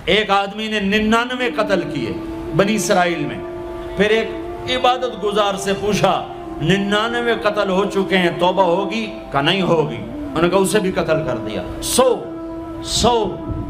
ایک آدمی نے 99 قتل کیے بنی اسرائیل میں. پھر ایک عبادت گزار سے پوچھا 99 قتل ہو چکے ہیں، توبہ ہوگی؟ کہا نہیں ہوگی. انہوں نے کہا اسے بھی قتل کر دیا. 100.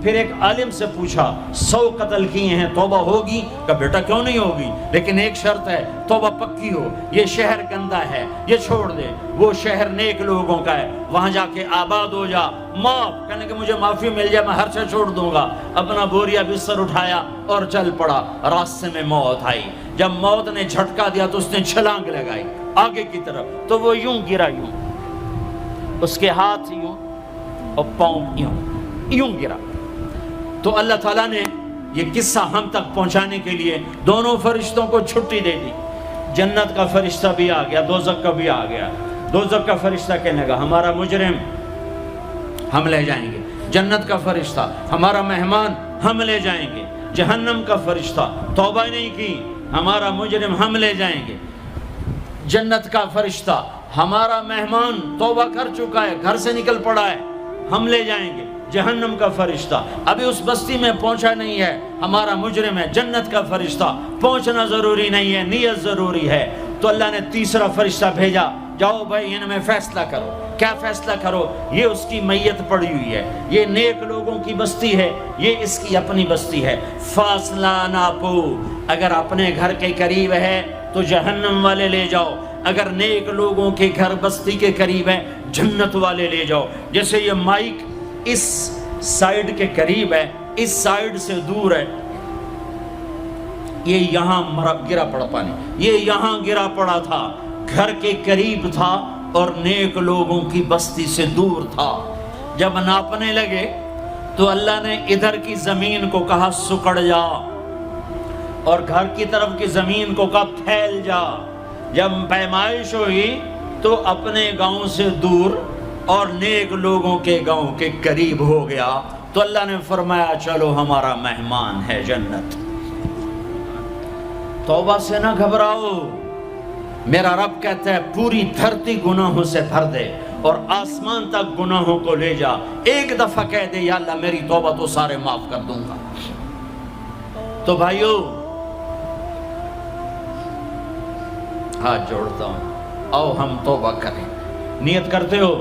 پھر ایک عالم سے پوچھا 100 قتل کیے ہیں، توبہ ہوگی؟ کہا بیٹا کیوں نہیں ہوگی، لیکن ایک شرط ہے، توبہ پکی ہو. یہ شہر گندا ہے، یہ چھوڑ دے. وہ شہر نیک لوگوں کا ہے، وہاں جا کے آباد ہو جا. معاف کہنے کہ مجھے معافی مل جائے میں ہر شے چھوڑ دوں گا. اپنا بوریا بستر اٹھایا اور چل پڑا. راستے میں موت آئی. جب موت نے جھٹکا دیا تو اس نے چھلانگ لگائی آگے کی طرف، تو وہ یوں گرا، یوں اس کے ہاتھ یوں اور پاؤں یوں گرا. تو اللہ تعالیٰ نے یہ قصہ ہم تک پہنچانے کے لیے دونوں فرشتوں کو چھٹی دے دی. جنت کا فرشتہ بھی آ گیا، دوزخ کا بھی آ گیا. دوزخ کا فرشتہ کہنے لگا ہمارا مجرم ہم لے جائیں گے. جنت کا فرشتہ ہمارا مہمان ہم لے جائیں گے. جہنم کا فرشتہ توبہ نہیں کی ہمارا مجرم ہم لے جائیں گے. جنت کا فرشتہ ہمارا مہمان توبہ کر چکا ہے، گھر سے نکل پڑا ہے، ہم لے جائیں گے. جہنم کا فرشتہ ابھی اس بستی میں پہنچا نہیں ہے، ہمارا مجرم ہے. جنت کا فرشتہ پہنچنا ضروری نہیں ہے، نیت ضروری ہے. تو اللہ نے تیسرا فرشتہ بھیجا، جاؤ بھائی ان میں فیصلہ کرو. کیا فیصلہ کرو؟ یہ اس کی میت پڑی ہوئی ہے، یہ نیک لوگوں کی بستی ہے، یہ اس کی اپنی بستی ہے. فاصلہ ناپو، اگر اپنے گھر کے قریب ہے تو جہنم والے لے جاؤ، اگر نیک لوگوں کے گھر بستی کے قریب ہے جنت والے لے جاؤ. جیسے یہ مائک اس سائیڈ کے قریب ہے، اس سائیڈ سے دور ہے، یہ یہاں گرا پڑا پانی، یہ یہاں گرا پڑا تھا، گھر کے قریب تھا اور نیک لوگوں کی بستی سے دور تھا. جب ناپنے لگے تو اللہ نے ادھر کی زمین کو کہا سکڑ جا، اور گھر کی طرف کی زمین کو کہا پھیل جا. جب پیمائش ہوئی تو اپنے گاؤں سے دور اور نیک لوگوں کے گاؤں کے قریب ہو گیا. تو اللہ نے فرمایا چلو ہمارا مہمان ہے جنت. توبہ سے نہ گھبراؤ، میرا رب کہتا ہے پوری دھرتی گناہوں سے بھر دے اور آسمان تک گناہوں کو لے جا. ایک دفعہ کہہ دے یا اللہ میری توبہ تو سارے معاف کر دوں گا. تو بھائیو ہاتھ جوڑتا ہوں، آؤ ہم توبہ کریں. نیت کرتے ہو؟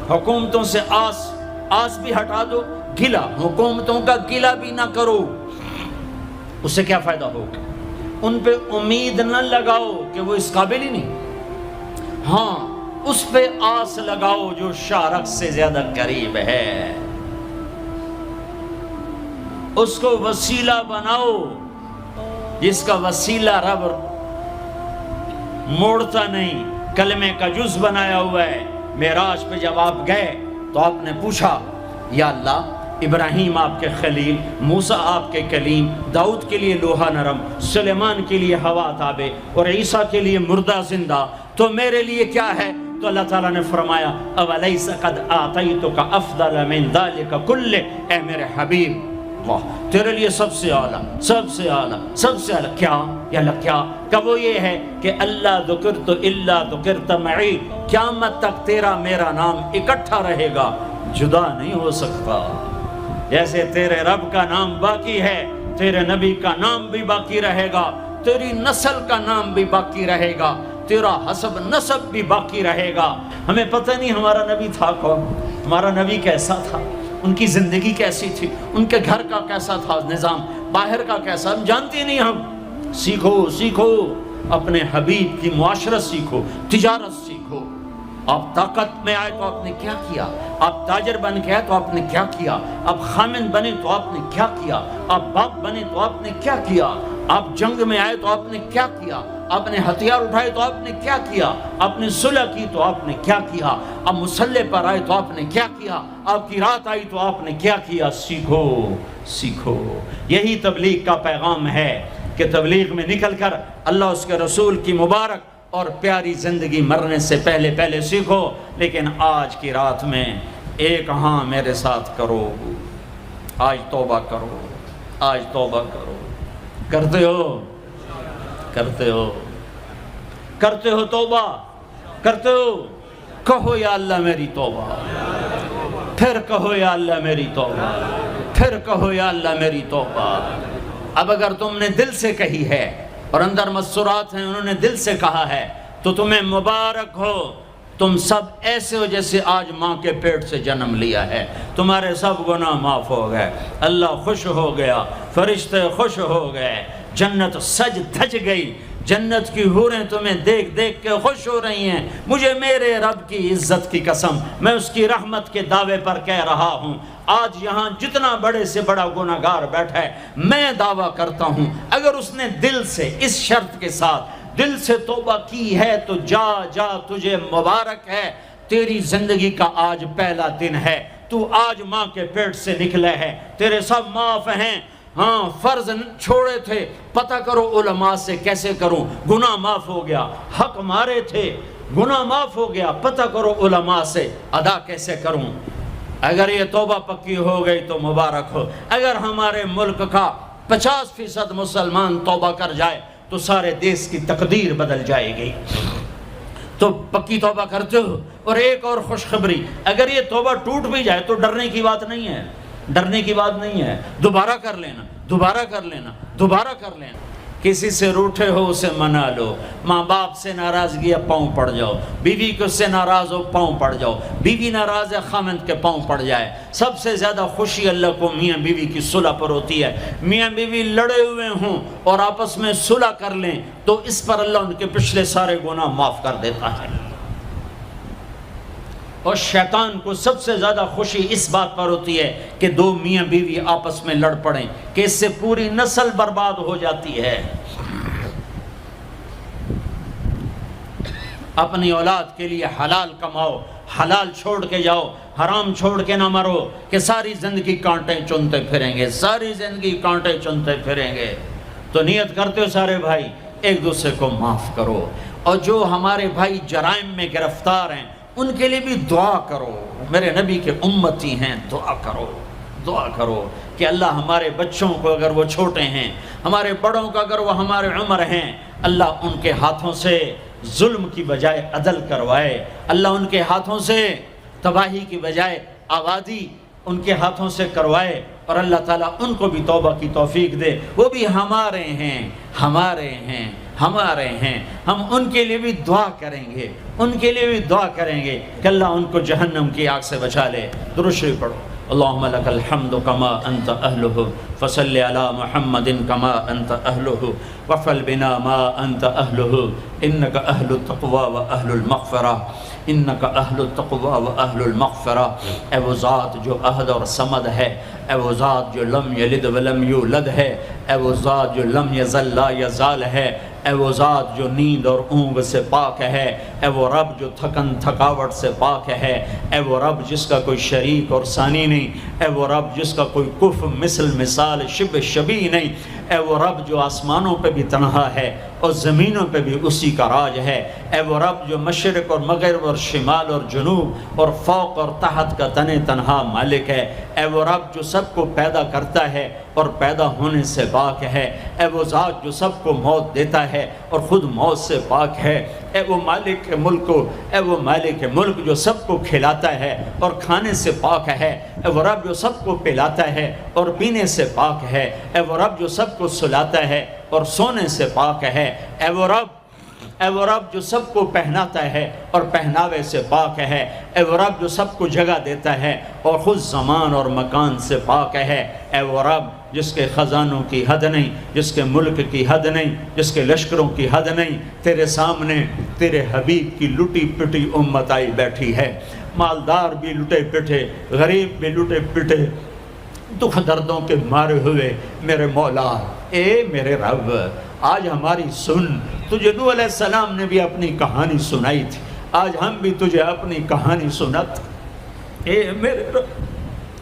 حکومتوں سے آس بھی ہٹا دو، گلا حکومتوں کا گلا بھی نہ کرو. اس سے کیا فائدہ ہوگا؟ ان پہ امید نہ لگاؤ کہ وہ اس قابل ہی نہیں. ہاں اس پہ آس لگاؤ جو شارک سے زیادہ قریب ہے، اس کو وسیلہ بناؤ جس کا وسیلہ رب موڑتا نہیں، کلمے کا جز بنایا ہوا ہے. معراج پہ جب آپ گئے تو آپ نے پوچھا یا اللہ ابراہیم آپ کے خلیل، موسیٰ آپ کے کلیم، داؤد کے لیے لوہا نرم، سلیمان کے لیے ہوا تابع اور عیسیٰ کے لیے مردہ زندہ، تو میرے لیے کیا ہے؟ تو اللہ تعالیٰ نے فرمایا اولیس قد آتیتک افضل من ذلک کلہ، اے میرے حبیب واہ تیرے لیے سب سے اعلیٰ، سب سے اعلیٰ، سب سے اعلیٰ کیا؟ یا اللہ کیا؟ کہ وہ یہ ہے کہ اللہ ذکرت الا ذکرت معی، قیامت تک تیرا میرا نام اکٹھا رہے گا، جدا نہیں ہو سکتا. جیسے تیرے رب کا نام باقی ہے، تیرے نبی کا نام بھی باقی رہے گا، تیری نسل کا نام بھی باقی رہے گا، تیرا حسب نسب بھی باقی رہے گا. ہمیں پتہ نہیں ہمارا نبی تھا کون، ہمارا نبی کیسا تھا، ان کی زندگی کیسی تھی، ان کے گھر کا کیسا تھا نظام، باہر کا کیسا، ہم جانتے نہیں. ہم سیکھو اپنے حبیب کی معاشرت سیکھو، تجارت سیکھو. آپ طاقت میں آئے تو آپ نے کیا کیا، آپ تاجر بن کے آئے تو آپ نے کیا کیا، آپ خامن بنے تو آپ نے کیا کیا، آپ باپ بنے تو آپ نے کیا کیا، آپ جنگ میں آئے تو آپ نے کیا کیا، آپ نے ہتھیار اٹھائے تو آپ نے کیا کیا، آپ نے صلح کی تو آپ نے کیا کیا، آپ مسلح پر آئے تو آپ نے کیا کیا، آپ کی رات آئی تو آپ نے کیا کیا. سیکھو. یہی تبلیغ کا پیغام ہے کہ تبلیغ میں نکل کر اللہ اس کے رسول کی مبارک اور پیاری زندگی مرنے سے پہلے سیکھو. لیکن آج کی رات میں ایک ہاں میرے ساتھ کرو، آج توبہ کرو، آج توبہ کرو. کرتے ہو توبہ کرتے ہو؟ کہو یا اللہ میری توبہ، پھر کہو یا اللہ میری توبہ، پھر کہو یا اللہ میری توبہ۔ اب اگر تم نے دل سے کہی ہے اور اندر مسرات ہیں انہوں نے دل سے کہا ہے تو تمہیں مبارک ہو، تم سب ایسے ہو جیسے آج ماں کے پیٹ سے جنم لیا ہے، تمہارے سب گناہ معاف ہو گئے، اللہ خوش ہو گیا، فرشتے خوش ہو گئے، جنت سج دھج گئی، جنت کی حوریں تمہیں دیکھ دیکھ کے خوش ہو رہی ہیں۔ مجھے میرے رب کی عزت کی قسم، میں اس کی رحمت کے دعوے پر کہہ رہا ہوں، آج یہاں جتنا بڑے سے بڑا گناہگار بیٹھا ہے، میں دعویٰ کرتا ہوں اگر اس نے دل سے اس شرط کے ساتھ دل سے توبہ کی ہے تو جا جا تجھے مبارک ہے، تیری زندگی کا آج پہلا دن ہے، تو آج ماں کے پیٹ سے نکلے ہے، تیرے سب معاف ہیں۔ ہاں فرض چھوڑے تھے، پتہ کرو علماء سے کیسے کروں، گناہ معاف ہو گیا، حق مارے تھے، گناہ معاف ہو گیا، پتہ کرو علماء سے ادا کیسے کروں۔ اگر یہ توبہ پکی ہو گئی تو مبارک ہو۔ اگر ہمارے ملک کا 50% مسلمان توبہ کر جائے تو سارے دیش کی تقدیر بدل جائے گی۔ تو پکی توبہ کرتے ہو۔ اور ایک اور خوشخبری، اگر یہ توبہ ٹوٹ بھی جائے تو ڈرنے کی بات نہیں ہے، ڈرنے کی بات نہیں ہے، دوبارہ کر لینا، دوبارہ کر لینا، دوبارہ کر لینا۔ کسی سے روٹھے ہو اسے منا لو، ماں باپ سے ناراضگی ہے پاؤں پڑ جاؤ، بیوی کو سے ناراض ہو پاؤں پڑ جاؤ، بیوی ناراض ہے خامند کے پاؤں پڑ جائے۔ سب سے زیادہ خوشی اللہ کو میاں بیوی کی صلح پر ہوتی ہے۔ میاں بیوی لڑے ہوئے ہوں اور آپس میں صلح کر لیں تو اس پر اللہ ان کے پچھلے سارے گناہ معاف کر دیتا ہے۔ اور شیطان کو سب سے زیادہ خوشی اس بات پر ہوتی ہے کہ دو میاں بیوی آپس میں لڑ پڑیں، کہ اس سے پوری نسل برباد ہو جاتی ہے۔ اپنی اولاد کے لیے حلال کماؤ، حلال چھوڑ کے جاؤ، حرام چھوڑ کے نہ مرو کہ ساری زندگی کانٹے چنتے پھریں گے، ساری زندگی کانٹے چنتے پھریں گے۔ تو نیت کرتے ہو سارے بھائی ایک دوسرے کو معاف کرو، اور جو ہمارے بھائی جرائم میں گرفتار ہیں ان کے لیے بھی دعا کرو، میرے نبی کے امتی ہیں، دعا کرو، دعا کرو کہ اللہ ہمارے بچوں کو اگر وہ چھوٹے ہیں، ہمارے بڑوں کو اگر وہ ہمارے عمر ہیں، اللہ ان کے ہاتھوں سے ظلم کی بجائے عدل کروائے، اللہ ان کے ہاتھوں سے تباہی کی بجائے آبادی ان کے ہاتھوں سے کروائے، اور اللہ تعالیٰ ان کو بھی توبہ کی توفیق دے۔ وہ بھی ہمارے ہیں، ہمارے ہیں، ہمارے ہیں، ہم ان کے لیے بھی دعا کریں گے، ان کے لیے بھی دعا کریں گے کہ اللہ ان کو جہنم کی آگ سے بچا لے۔ درود شریف پڑھو۔ اللہم لک الحمد کما انت اہلہ فصل علی محمد کما انت اہلہ وفعل بنا ما انت اہلہ انک اہل التقوی و اہل المغفرہ، انک اہل التقوی و اہل المغفرہ۔ اے وہ ذات جو احد اور صمد ہے، اے وہ ذات جو لم یلد ولم یولد ہے، اے وہ ذات جو لم یزل لا یزال ہے، اے وہ ذات جو نیند اور اونگ سے پاک ہے، اے وہ رب جو تھکن تھکاوٹ سے پاک ہے، اے وہ رب جس کا کوئی شریک اور ثانی نہیں، اے وہ رب جس کا کوئی کف مثل مثال شبہ شبیہ نہیں، اے وہ رب جو آسمانوں پہ بھی تنہا ہے اور زمینوں پہ بھی اسی کا راج ہے، اے وہ رب جو مشرق اور مغرب اور شمال اور جنوب اور فوق اور تحت کا تنہا مالک ہے، اے وہ رب جو سب کو پیدا کرتا ہے اور پیدا ہونے سے پاک ہے، اے وہ ذات جو سب کو موت دیتا ہے اور خود موت سے پاک ہے، اے وہ مالک ملک، اے وہ مالک ملک جو سب کو کھلاتا ہے اور کھانے سے پاک ہے، اے وہ رب جو سب کو پلاتا ہے اور پینے سے پاک ہے، اے وہ رب جو سب کو سلاتا ہے اور سونے سے پاک ہے، اے وہ رب جو سب کو پہناتا ہے اور پہناوے سے پاک ہے، اے وہ رب جو سب کو جگہ دیتا ہے اور خود زمان اور مکان سے پاک ہے، اے وہ رب جس کے خزانوں کی حد نہیں، جس کے ملک کی حد نہیں، جس کے لشکروں کی حد نہیں، تیرے سامنے تیرے حبیب کی لٹی پٹی امت آئی بیٹھی ہے، مالدار بھی لٹے پٹے، غریب بھی لٹے پٹے، دکھ دردوں کے مارے ہوئے میرے مولا، اے میرے رب آج ہماری سن۔ تجھے نوح علیہ السلام نے بھی اپنی کہانی سنائی تھی، آج ہم بھی تجھے اپنی کہانی سنت۔ اے میرے رب،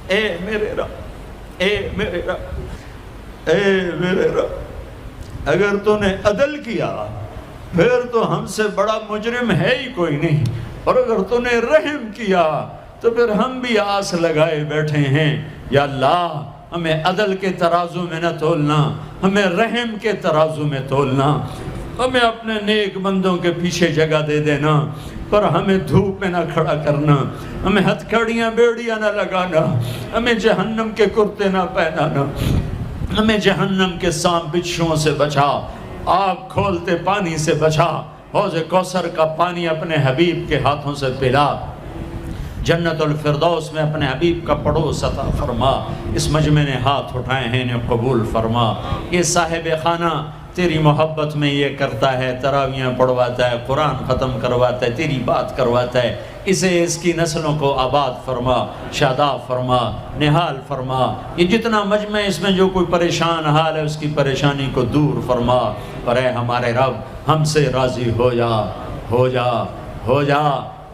اے میرے رب، اے میرے رب، اے میرے رب، اگر تو نے عدل کیا پھر تو ہم سے بڑا مجرم ہے ہی کوئی نہیں، اور اگر تو نے رحم کیا تو پھر ہم بھی آس لگائے بیٹھے ہیں۔ یا اللہ ہمیں عدل کے ترازو میں نہ تولنا، ہمیں رحم کے ترازو میں تولنا۔ ہمیں اپنے نیک بندوں کے پیچھے جگہ دے دینا، پر ہمیں دھوپ میں نہ کھڑا کرنا، ہمیں ہتھکڑیاں بیڑیاں نہ لگانا، ہمیں جہنم کے کرتے نہ پہنانا، ہمیں جہنم کے سانپ بچھوؤں سے بچا، آگ کھولتے پانی سے بچا، حوض کوثر کا پانی اپنے حبیب کے ہاتھوں سے پلا، جنت الفردوس میں اپنے حبیب کا پڑوس عطا فرما، اس مجمع نے ہاتھ اٹھائے ہیں انہیں قبول فرما۔ یہ صاحب خانہ تیری محبت میں یہ کرتا ہے، تراویاں پڑھواتا ہے، قرآن ختم کرواتا ہے، تیری بات کرواتا ہے، اسے اس کی نسلوں کو آباد فرما، شاداب فرما، نحال فرما۔ یہ جتنا مجمع اس میں جو کوئی پریشان حال ہے اس کی پریشانی کو دور فرما، اور اے ہمارے رب ہم سے راضی ہو جا، ہو جا، ہو جا۔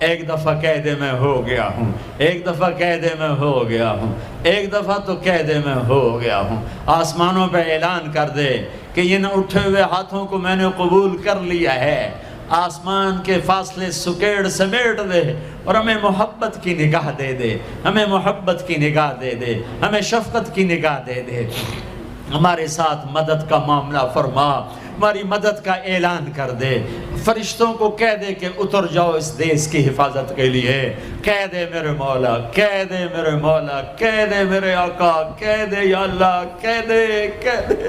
ایک دفعہ کہہ دے میں ہو گیا ہوں، ایک دفعہ کہہ دے میں ہو گیا ہوں، ایک دفعہ تو کہہ دے میں ہو گیا ہوں۔ آسمانوں پہ اعلان کر دے کہ ان اٹھے ہوئے ہاتھوں کو میں نے قبول کر لیا ہے۔ آسمان کے فاصلے سکیڑ سمیٹ دے اور ہمیں محبت کی نگاہ دے دے، ہمیں محبت کی نگاہ دے دے، ہمیں شفقت کی نگاہ دے دے۔ ہمارے ساتھ مدد کا معاملہ فرما، ہماری مدد کا اعلان کر دے، فرشتوں کو کہہ دے کہ اتر جاؤ اس دیس کی حفاظت کے لیے، کہہ دے میرے مولا، کہہ دے میرے مولا، کہہ دے میرے آقا، کہہ دے یا اللہ، کہہ دے، کہہ دے،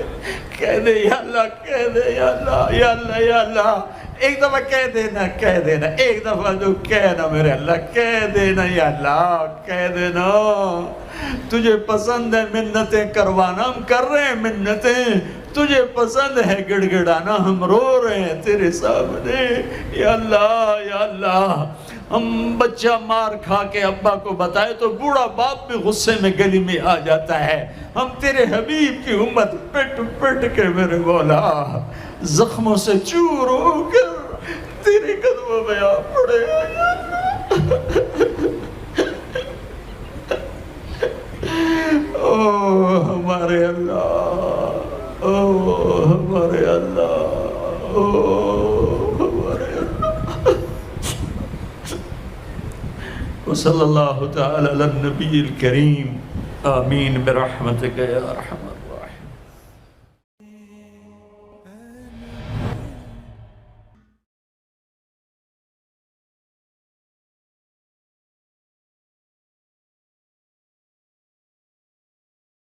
کہہ دے یا اللہ، کہہ دے یا اللہ، یا اللہ، یا اللہ۔ ایک دفعہ کہہ دینا، کہہ دینا، ایک دفعہ جو کہنا میرے اللہ، کہہ دینا یا اللہ، کہہ دینا۔ تجھے پسند ہے منتیں کروانا، ہم کر رہے ہیں منتیں، تجھے پسند ہے گڑ گڑانا، ہم رو رہے ہیں تیرے سامنے یا اللہ، یا اللہ۔ ہم بچہ مار کھا کے ابا کو بتائے تو بوڑھا باپ بھی غصے میں گلی میں آ جاتا ہے، ہم تیرے حبیب کی امت پٹ پٹ کے میرے مولا زخموں سے چور ہو کر تیرے قدموں میں آ پڑے۔ او ہمارے اللہ، او ہمارے اللہ، او ہمارے اللہ۔ وصلی اللہ تعالی علی النبی الکریم، آمین برحمتک یا ارحم۔